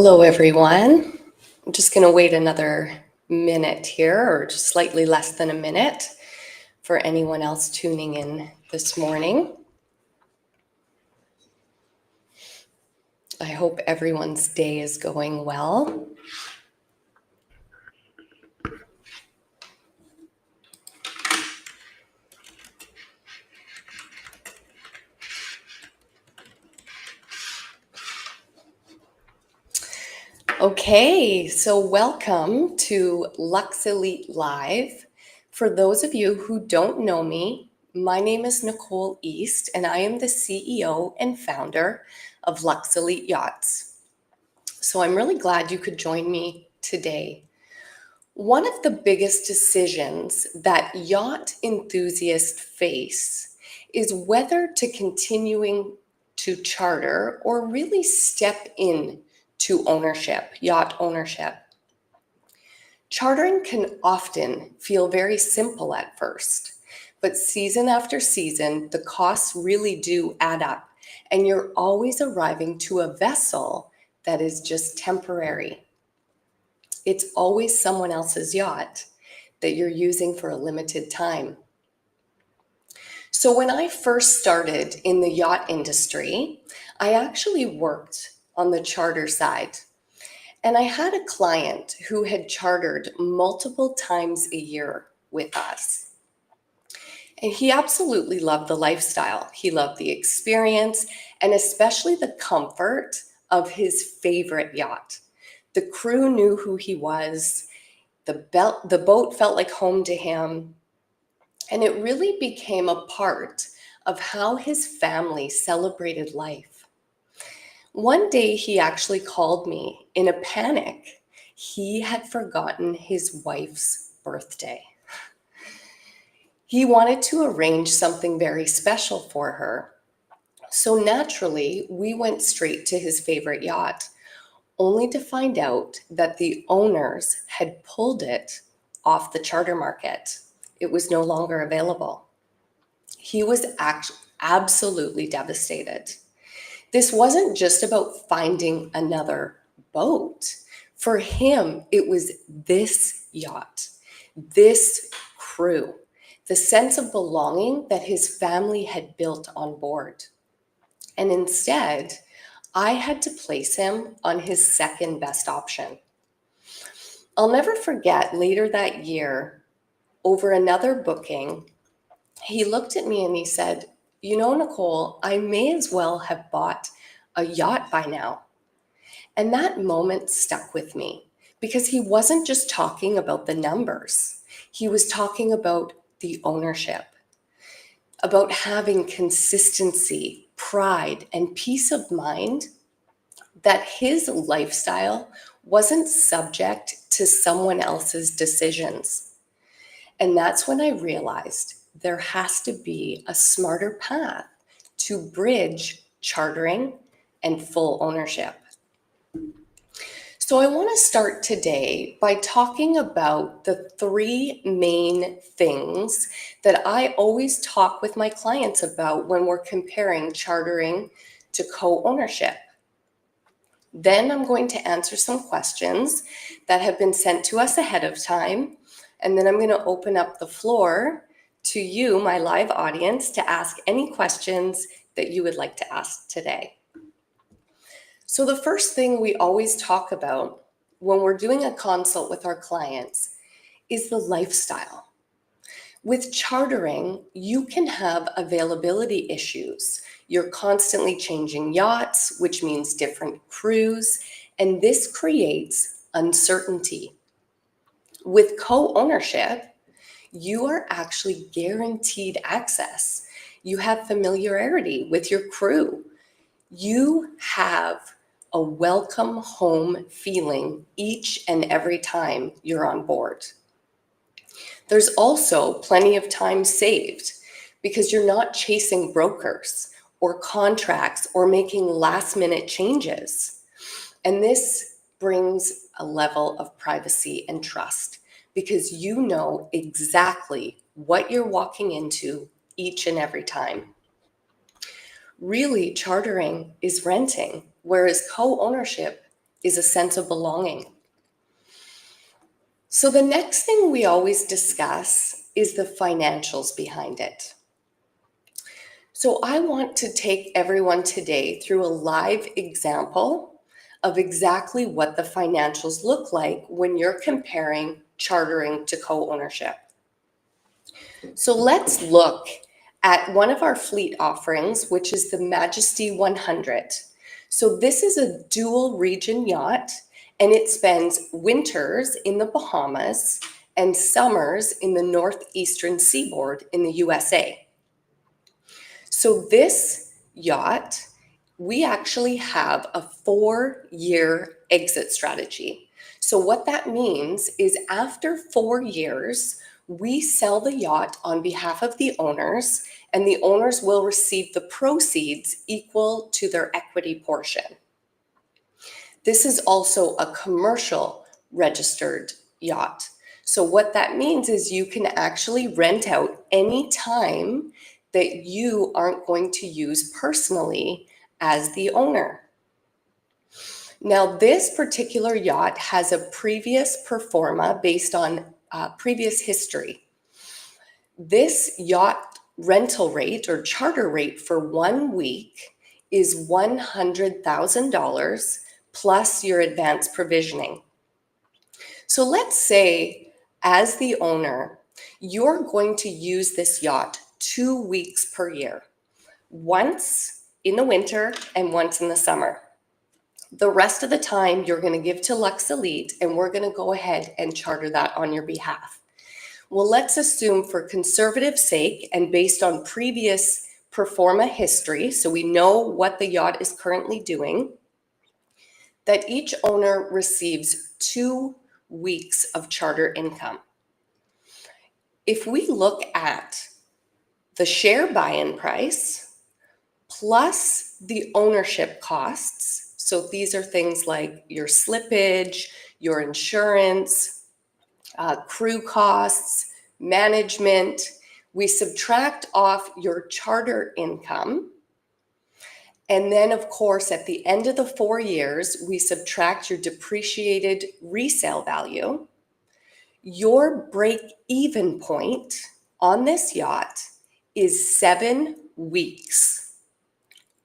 Hello, everyone. I'm just going to wait another minute here, or just slightly less than a minute, for anyone else tuning in this morning. I hope everyone's day is going well. Okay, so welcome to Lux Elite Live. For those of you who don't know me, my name is Nicole East, and I am the CEO and founder of Lux Elite Yachts. So I'm really glad you could join me today. One of the biggest decisions that yacht enthusiasts face is whether to continuing to charter or really step in to ownership, yacht ownership. Chartering can often feel very simple at first, but season after season, the costs really do add up, and you're always arriving to a vessel that is just temporary. It's always someone else's yacht that you're using for a limited time. So when I first started in the yacht industry, I actually worked on the charter side. And I had a client who had chartered multiple times a year with us. And he absolutely loved the lifestyle. He loved the experience and especially the comfort of his favorite yacht. The crew knew who he was. The boat felt like home to him. And it really became a part of how his family celebrated life. One day he actually called me in a panic. He had forgotten his wife's birthday. He wanted to arrange something very special for her. So naturally, we went straight to his favorite yacht, only to find out that the owners had pulled it off the charter market. It was no longer available. He was absolutely devastated. This wasn't just about finding another boat. For him, it was this yacht, this crew, the sense of belonging that his family had built on board. And instead, I had to place him on his second best option. I'll never forget later that year, over another booking, he looked at me and he said, "You know, Nicole, I may as well have bought a yacht by now." And that moment stuck with me because he wasn't just talking about the numbers. He was talking about the ownership, about having consistency, pride, and peace of mind that his lifestyle wasn't subject to someone else's decisions. And that's when I realized there has to be a smarter path to bridge chartering and full ownership. So I want to start today by talking about the three main things that I always talk with my clients about when we're comparing chartering to co-ownership. Then I'm going to answer some questions that have been sent to us ahead of time. And then I'm going to open up the floor to you, my live audience, to ask any questions that you would like to ask today. So the first thing we always talk about when we're doing a consult with our clients is the lifestyle. With chartering, you can have availability issues. You're constantly changing yachts, which means different crews, and this creates uncertainty. With co-ownership, you are actually guaranteed access. You have familiarity with your crew. You have a welcome home feeling each and every time you're on board. There's also plenty of time saved because you're not chasing brokers or contracts or making last minute changes. And this brings a level of privacy and trust because you know exactly what you're walking into each and every time. Really, chartering is renting, whereas co-ownership is a sense of belonging. So the next thing we always discuss is the financials behind it. So I want to take everyone today through a live example of exactly what the financials look like when you're comparing chartering to co-ownership. So let's look at one of our fleet offerings, which is the Majesty 100. So this is a dual region yacht, and it spends winters in the Bahamas and summers in the northeastern seaboard in the USA. So this yacht, we actually have a 4-year exit strategy. So what that means is after 4 years, we sell the yacht on behalf of the owners, and the owners will receive the proceeds equal to their equity portion. This is also a commercial registered yacht. So what that means is you can actually rent out any time that you aren't going to use personally as the owner. Now, this particular yacht has a previous pro forma based on previous history. This yacht rental rate or charter rate for 1 week is $100,000 plus your advance provisioning. So let's say, as the owner, you're going to use this yacht 2 weeks per year, once in the winter and once in the summer. The rest of the time you're going to give to Lux Elite, and we're going to go ahead and charter that on your behalf. Well, let's assume for conservative sake and based on previous pro forma history, so we know what the yacht is currently doing, that each owner receives 2 weeks of charter income. If we look at the share buy-in price plus the ownership costs, so these are things like your slippage, your insurance, crew costs, management, we subtract off your charter income. And then, of course, at the end of the 4 years, we subtract your depreciated resale value. Your break-even point on this yacht is 7 weeks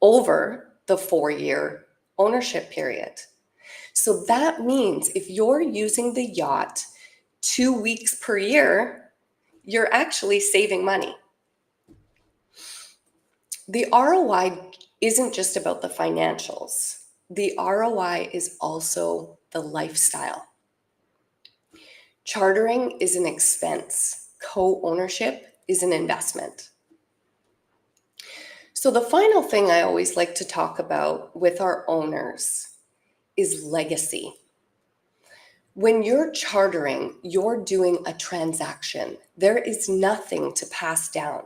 over the 4-year ownership period. So that means if you're using the yacht 2 weeks per year, you're actually saving money. The ROI isn't just about the financials. The ROI is also the lifestyle. Chartering is an expense. Co-ownership is an investment. So the final thing I always like to talk about with our owners is legacy. When you're chartering, you're doing a transaction. There is nothing to pass down.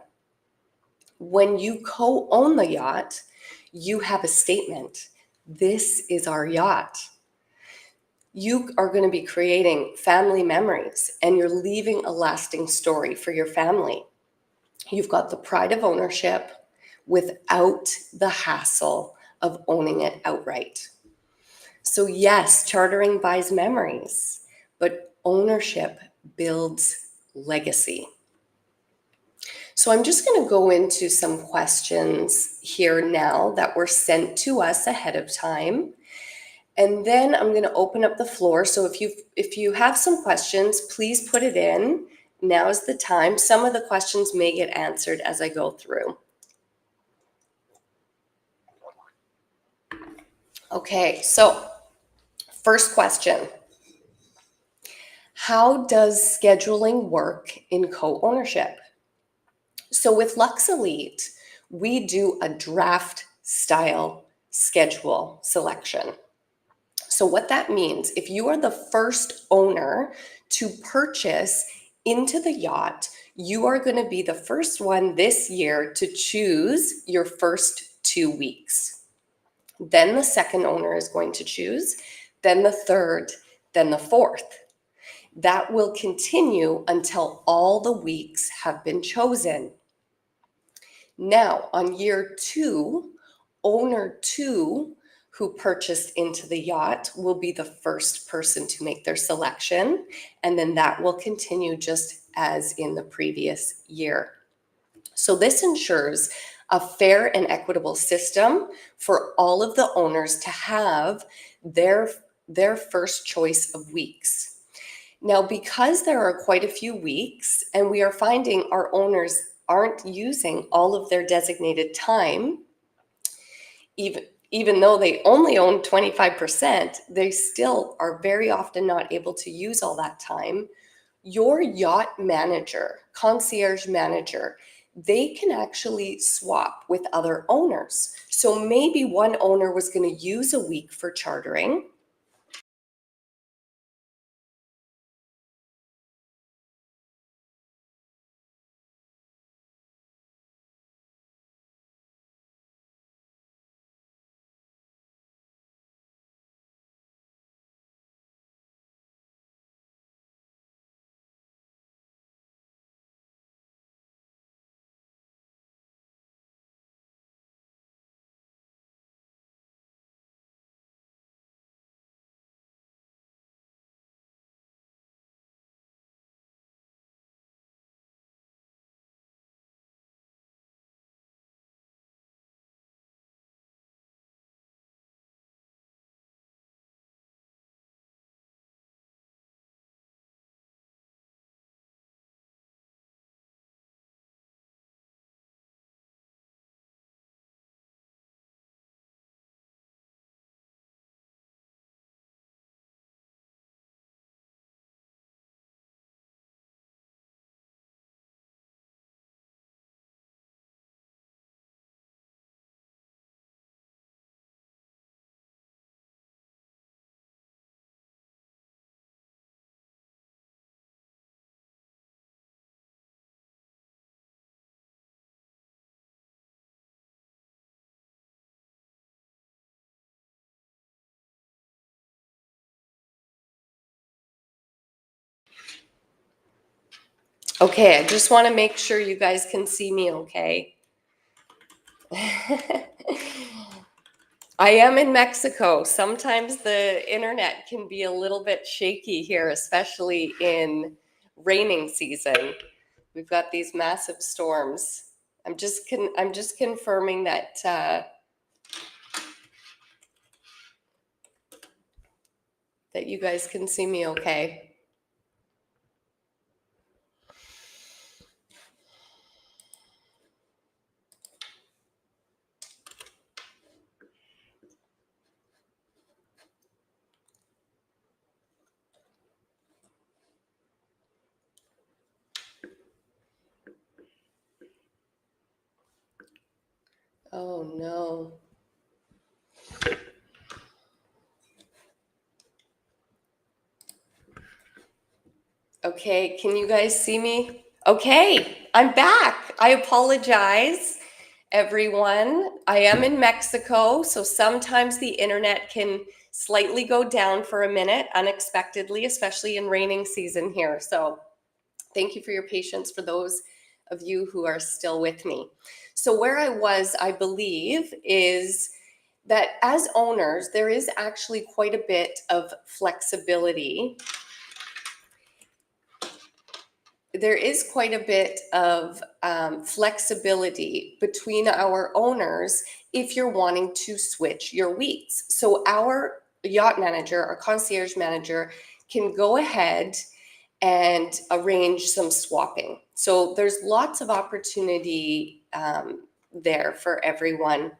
When you co-own the yacht, you have a statement. This is our yacht. You are going to be creating family memories, and you're leaving a lasting story for your family. You've got the pride of ownership without the hassle of owning it outright. So yes, chartering buys memories, but ownership builds legacy. So I'm just going to go into some questions here now that were sent to us ahead of time. And then I'm going to open up the floor. So if you have some questions, please put it in. Now is the time. Some of the questions may get answered as I go through. Okay, so first question. How does scheduling work in co-ownership? So with Lux Elite, we do a draft style schedule selection. So what that means, if you are the first owner to purchase into the yacht, you are going to be the first one this year to choose your first 2 weeks. Then the second owner is going to choose, then the third, then the fourth. That will continue until all the weeks have been chosen. Now, on year 2, owner 2, who purchased into the yacht will be the first person to make their selection, and then that will continue just as in the previous year. So this ensures a fair and equitable system for all of the owners to have their first choice of weeks. Now, because there are quite a few weeks and we are finding our owners aren't using all of their designated time, even though they only own 25%, they still are very often not able to use all that time. Your yacht manager, concierge manager, they can actually swap with other owners. So maybe one owner was going to use a week for chartering. Okay, I just want to make sure you guys can see me okay. I am in Mexico. Sometimes the internet can be a little bit shaky here, especially in raining season. We've got these massive storms. I'm just confirming that that you guys can see me okay. Oh no. Okay, can you guys see me? Okay, I'm back. I apologize, everyone. I am in Mexico, so sometimes the internet can slightly go down for a minute unexpectedly, especially in raining season here. So thank you for your patience for those of you who are still with me. So where I was, I believe, is that as owners, there is actually quite a bit of flexibility. There is quite a bit of flexibility between our owners if you're wanting to switch your weeks. So our yacht manager, our concierge manager, can go ahead and arrange some swapping. So there's lots of opportunity there for everyone.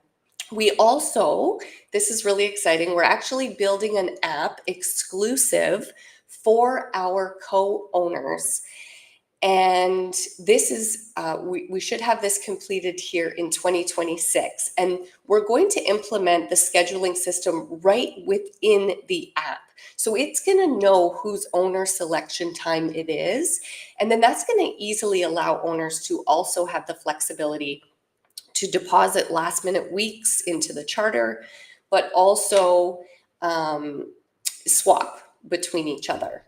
We also, this is really exciting, we're actually building an app exclusive for our co-owners. And this is, we should have this completed here in 2026. And we're going to implement the scheduling system right within the app. So it's going to know whose owner selection time it is. And then that's going to easily allow owners to also have the flexibility to deposit last minute weeks into the charter, but also swap between each other.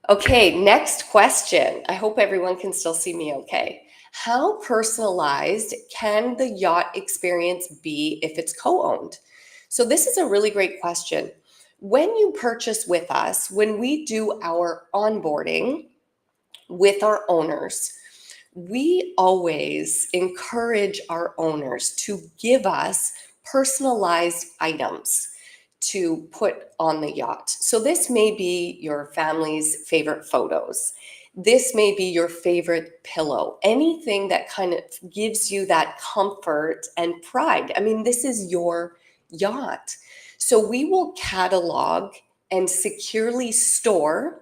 Okay, next question. I hope everyone can still see me okay. How personalized can the yacht experience be if it's co-owned? So this is a really great question. When you purchase with us, when we do our onboarding with our owners, we always encourage our owners to give us personalized items to put on the yacht. So this may be your family's favorite photos. This may be your favorite pillow, anything that kind of gives you that comfort and pride. I mean, this is your yacht. So we will catalog and securely store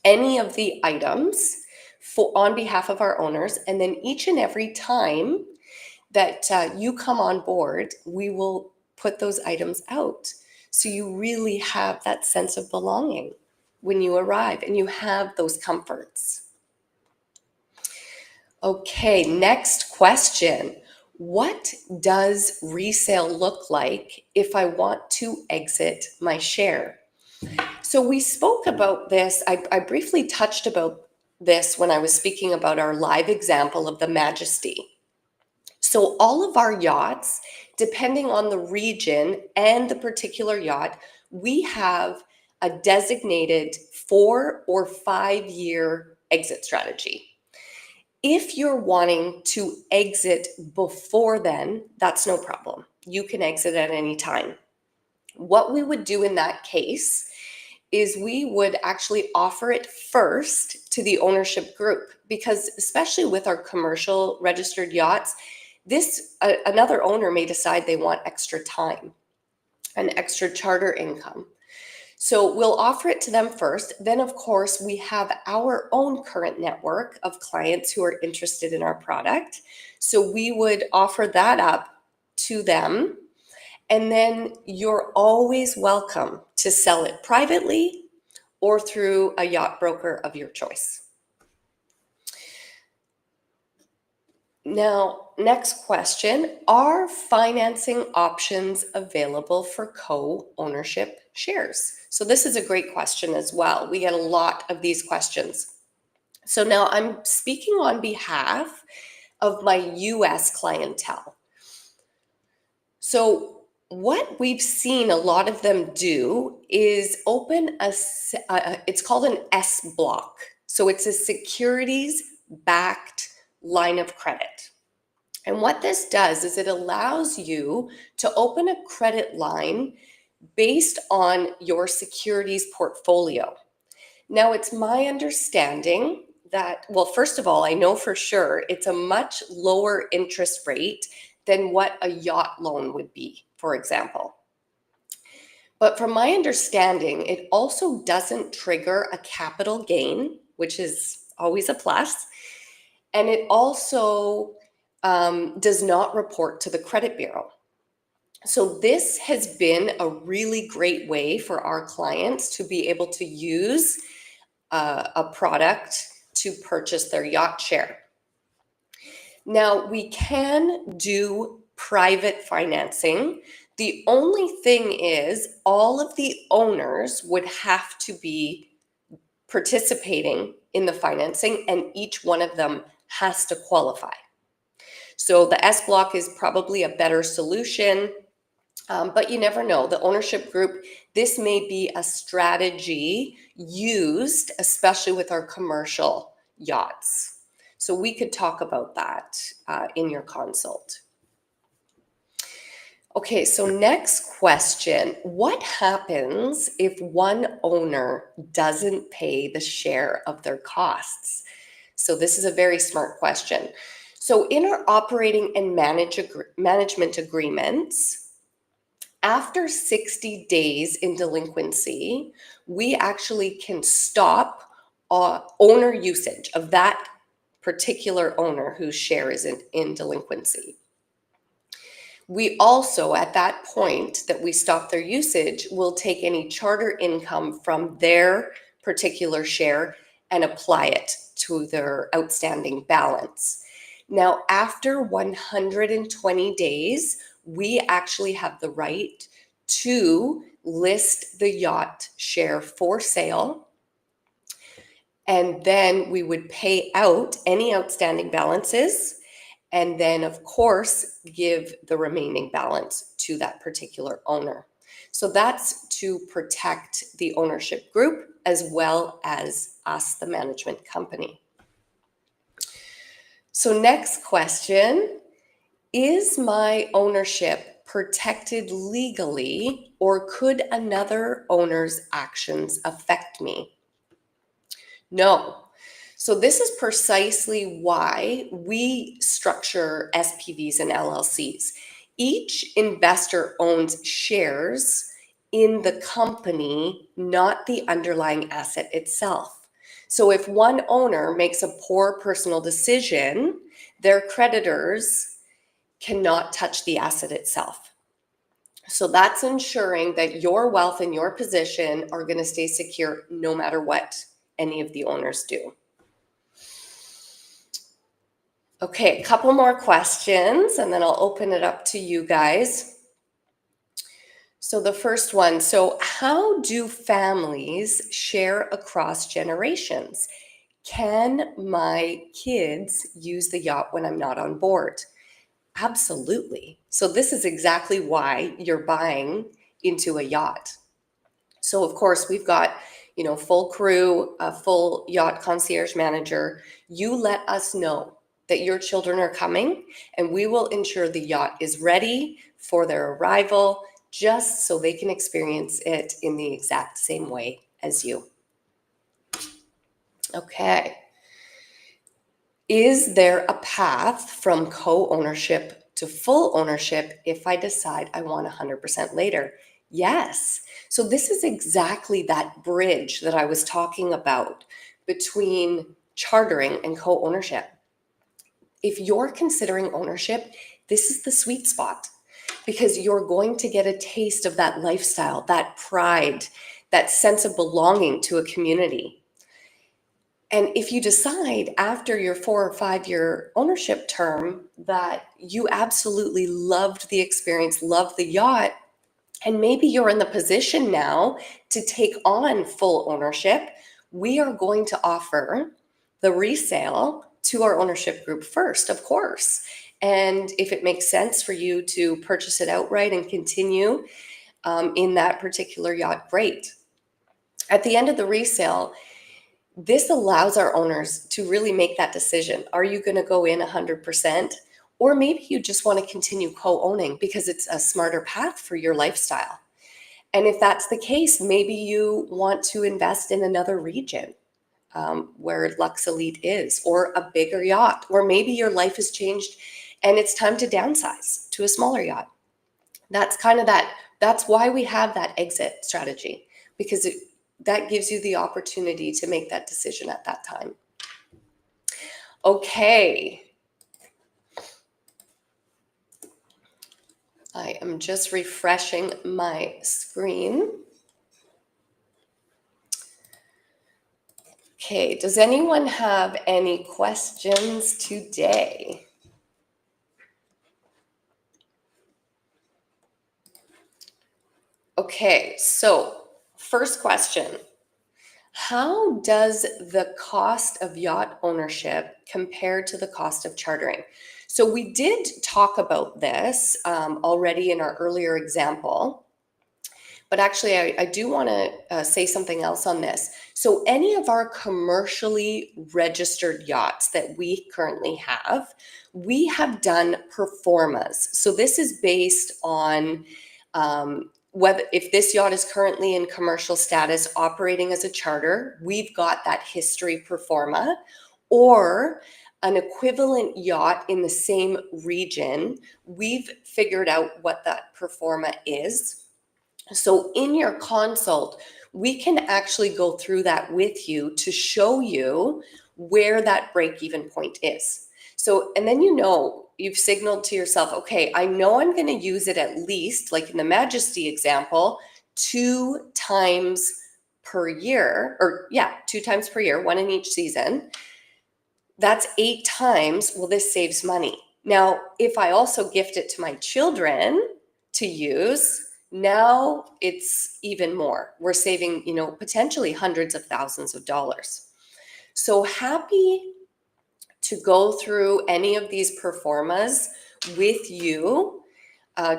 any of the items for on behalf of our owners. And then each and every time that you come on board, we will put those items out. So you really have that sense of belonging when you arrive and you have those comforts. Okay, next question. What does resale look like if I want to exit my share? So we spoke about this. I briefly touched about this when I was speaking about our live example of the Majesty. So all of our yachts, depending on the region and the particular yacht, we have a designated 4 or 5 year exit strategy. If you're wanting to exit before then, that's no problem. You can exit at any time. What we would do in that case is we would actually offer it first to the ownership group, because especially with our commercial registered yachts, this another owner may decide they want extra time and extra charter income. So we'll offer it to them first. Then, of course, we have our own current network of clients who are interested in our product. So we would offer that up to them. And then you're always welcome to sell it privately or through a yacht broker of your choice. Now, next question. Are financing options available for co-ownership shares? So this is a great question as well. We get a lot of these questions. So now I'm speaking on behalf of my US clientele. So what we've seen a lot of them do is open it's called an S block. So it's a securities backed line of credit. And what this does is it allows you to open a credit line based on your securities portfolio. Now, it's my understanding that, well, first of all, I know for sure it's a much lower interest rate than what a yacht loan would be, for example. But from my understanding, it also doesn't trigger a capital gain, which is always a plus. And it also does not report to the credit bureau. So this has been a really great way for our clients to be able to use a product to purchase their yacht share. Now, we can do private financing. The only thing is all of the owners would have to be participating in the financing, and each one of them has to qualify. So the S block is probably a better solution, but you never know. The ownership group, this may be a strategy used, especially with our commercial yachts. So we could talk about that in your consult. Okay, so next question. What happens if one owner doesn't pay the share of their costs? So this is a very smart question. So in our operating and management agreements, after 60 days in delinquency, we actually can stop owner usage of that particular owner whose share is in delinquency. We also, at that point that we stop their usage, will take any charter income from their particular share and apply it to their outstanding balance. Now, after 120 days, we actually have the right to list the yacht share for sale. And then we would pay out any outstanding balances. and then of course give the remaining balance to that particular owner. So that's to protect the ownership group as well as us, the management company. So next question, is my ownership protected legally, or could another owner's actions affect me? No. So this is precisely why we structure SPVs and LLCs. Each investor owns shares in the company, not the underlying asset itself. So if one owner makes a poor personal decision, their creditors cannot touch the asset itself. So that's ensuring that your wealth and your position are going to stay secure no matter what any of the owners do. Okay, a couple more questions and then I'll open it up to you guys. So the first one, so how do families share across generations? Can my kids use the yacht when I'm not on board? Absolutely. So this is exactly why you're buying into a yacht. So of course we've got, full crew, a full yacht concierge manager. You let us know that your children are coming and we will ensure the yacht is ready for their arrival just so they can experience it in the exact same way as you. Okay. Is there a path from co-ownership to full ownership if I decide I want 100% later? Yes. So this is exactly that bridge that I was talking about between chartering and co-ownership. If you're considering ownership, this is the sweet spot because you're going to get a taste of that lifestyle, that pride, that sense of belonging to a community. And if you decide after your 4 or 5 year ownership term that you absolutely loved the experience, loved the yacht, and maybe you're in the position now to take on full ownership, we are going to offer the resale to our ownership group first, of course. And if it makes sense for you to purchase it outright and continue in that particular yacht, great. At the end of the resale, this allows our owners to really make that decision. Are you going to go in 100%? Or maybe you just want to continue co-owning because it's a smarter path for your lifestyle. And if that's the case, maybe you want to invest in another region where Lux Elite is, or a bigger yacht, or maybe your life has changed and it's time to downsize to a smaller yacht. That's that's why we have that exit strategy, because that gives you the opportunity to make that decision at that time. Okay. I am just refreshing my screen. Okay, does anyone have any questions today? Okay, so first question. How does the cost of yacht ownership compare to the cost of chartering? So we did talk about this already in our earlier example, but actually I do want to say something else on this. So any of our commercially registered yachts that we currently have, we have done performas. So this is based on whether if this yacht is currently in commercial status operating as a charter, we've got that history performa, or an equivalent yacht in the same region, we've figured out what that performa is. So in your consult, we can actually go through that with you to show you where that break-even point is. So, and then you've signaled to yourself, okay, I know I'm going to use it at least, like in the Majesty example, 2 times per year, 2 times per year, 1 in each season. That's 8 times. Well, this saves money. Now, if I also gift it to my children to use, now it's even more. We're saving, potentially hundreds of thousands of dollars. So happy to go through any of these performas with you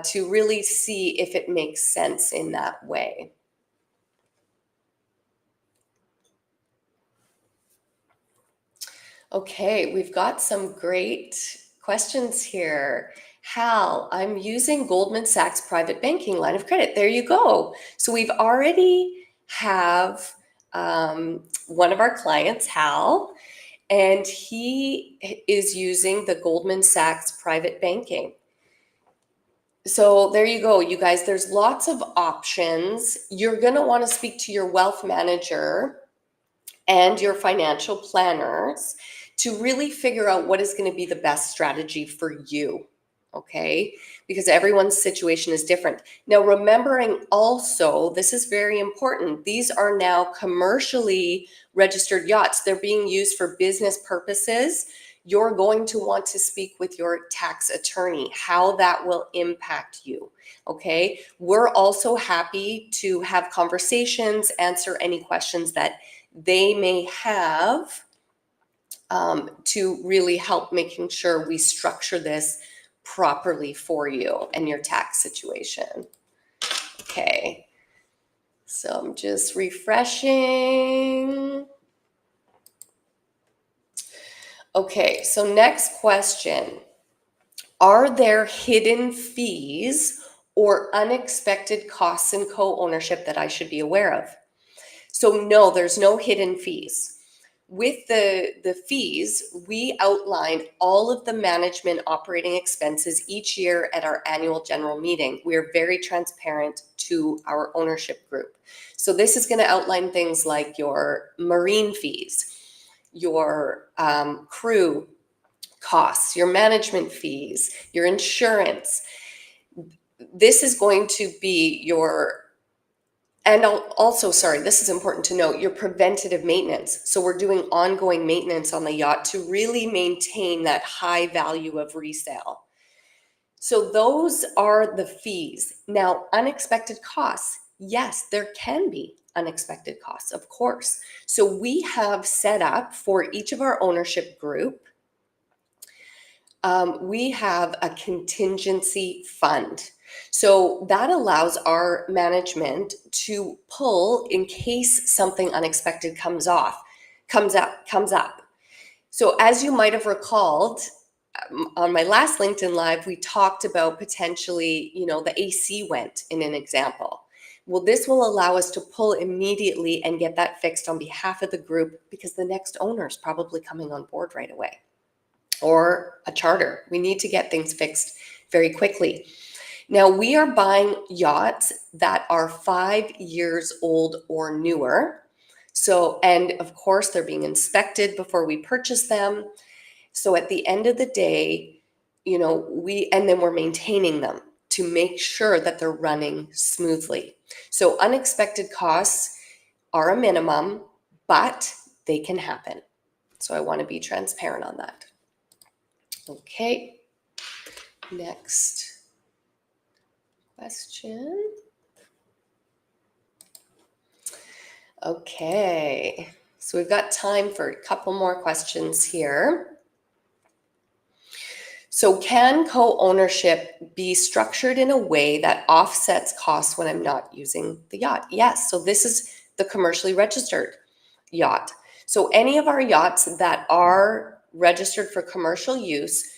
to really see if it makes sense in that way. Okay, we've got some great questions here. Hal, I'm using Goldman Sachs private banking line of credit. There you go. So we've already have one of our clients, Hal, and he is using the Goldman Sachs private banking. So there you go, you guys. There's lots of options. You're going to want to speak to your wealth manager and your financial planners to really figure out what is going to be the best strategy for you. Okay, because everyone's situation is different. Now, remembering also, this is very important, these are now commercially registered yachts. They're being used for business purposes. You're going to want to speak with your tax attorney, how that will impact you. Okay, we're also happy to have conversations, answer any questions that they may have to really help making sure we structure this properly for you and your tax situation. Okay, so I'm just refreshing. Okay, so next question. Are there hidden fees or unexpected costs in co-ownership that I should be aware of? So no, there's no hidden fees. With the fees, we outline all of the management operating expenses each year at our annual general meeting. We're very transparent to our ownership group. So this is going to outline things like your marine fees, your crew costs, your management fees, your insurance. This is going to be your, and also, sorry, this is important to note, your preventative maintenance. So we're doing ongoing maintenance on the yacht to really maintain that high value of resale. So those are the fees. Now, unexpected costs. Yes, there can be unexpected costs, of course. So we have set up for each of our ownership group, we have a contingency fund. So that allows our management to pull in case something unexpected comes up. So as you might have recalled, on my last LinkedIn Live, we talked about potentially, the AC went in an example. Well, this will allow us to pull immediately and get that fixed on behalf of the group because the next owner is probably coming on board right away. Or a charter. We need to get things fixed very quickly. Now, we are buying yachts that are 5 years old or newer. So, and of course, they're being inspected before we purchase them. So at the end of the day, and then we're maintaining them to make sure that they're running smoothly. So unexpected costs are a minimum, but they can happen. So I want to be transparent on that. Okay, next question. Okay, so we've got time for a couple more questions here. So can co-ownership be structured in a way that offsets costs when I'm not using the yacht? Yes, so this is the commercially registered yacht. So any of our yachts that are registered for commercial use,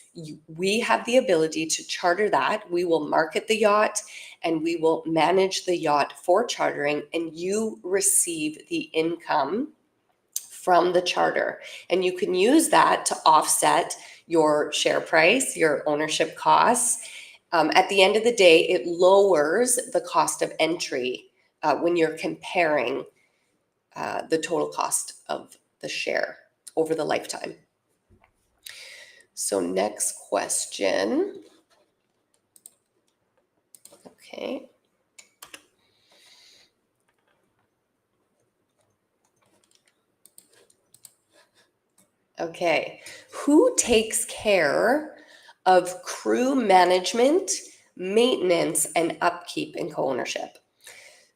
we have the ability to charter that. We will market the yacht and we will manage the yacht for chartering, and you receive the income from the charter. And you can use that to offset your share price, your ownership costs. At the end of the day, it lowers the cost of entry when you're comparing the total cost of the share over the lifetime. So next question. Okay. Okay. Who takes care of crew management, maintenance, and upkeep in co-ownership?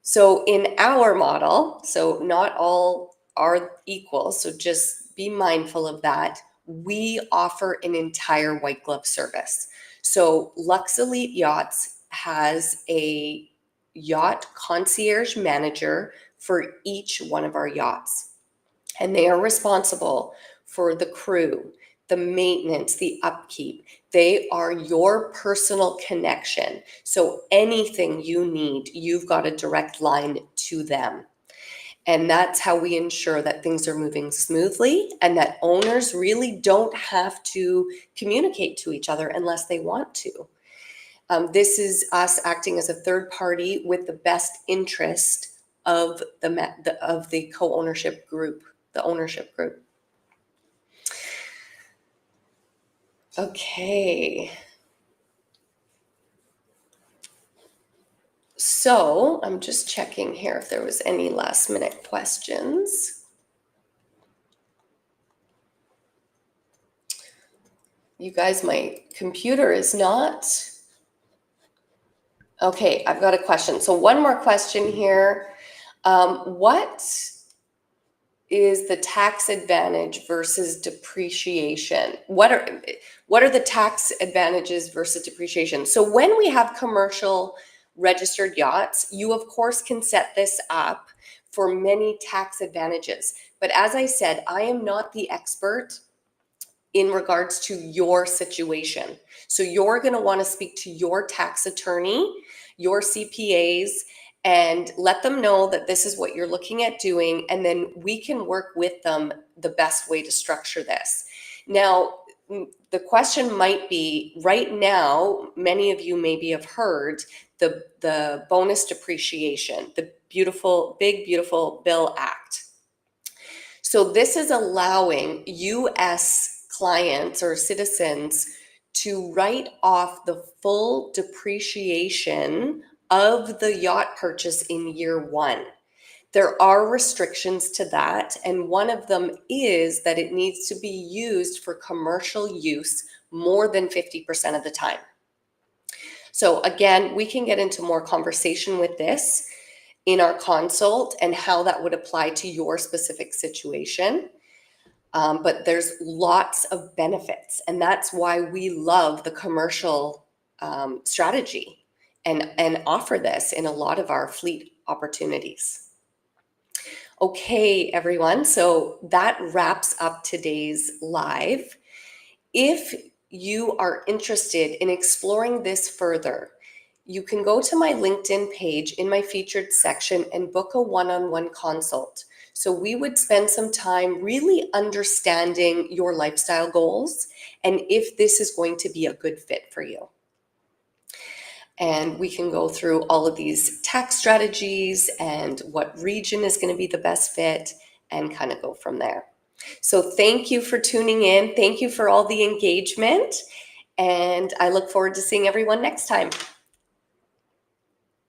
So in our model, so not all are equal, so just be mindful of that. we offer an entire white glove service. So Lux Elite Yachts has a yacht concierge manager for each one of our yachts. And they are responsible for the crew, the maintenance, the upkeep. They are your personal connection. So anything you need, you've got a direct line to them. And that's how we ensure that things are moving smoothly and that owners really don't have to communicate to each other unless they want to. This is us acting as a third party with the best interest of the co-ownership group, the ownership group. Okay. So I'm just checking here if there was any last minute questions. You guys, my computer is not. Okay, I've got a question. So one more question here. What is the tax advantage versus depreciation? What are the tax advantages versus depreciation? So when we have commercial registered yachts, you of course can set this up for many tax advantages. But as I said, I am not the expert in regards to your situation. So you're going to want to speak to your tax attorney, your CPAs, and let them know that this is what you're looking at doing. And then we can work with them the best way to structure this. Now, the question might be, right now, many of you maybe have heard the bonus depreciation, the big, beautiful Bill Act. So this is allowing US clients or citizens to write off the full depreciation of the yacht purchase in year one. There are restrictions to that, and one of them is that it needs to be used for commercial use more than 50% of the time. So again, we can get into more conversation with this in our consult and how that would apply to your specific situation. But there's lots of benefits, and that's why we love the commercial strategy and offer this in a lot of our fleet opportunities. Okay, everyone, so that wraps up today's live. If you are interested in exploring this further, you can go to my LinkedIn page in my featured section and book a one-on-one consult. So we would spend some time really understanding your lifestyle goals and if this is going to be a good fit for you. And we can go through all of these tax strategies and what region is going to be the best fit and kind of go from there. So thank you for tuning in. Thank you for all the engagement. And I look forward to seeing everyone next time.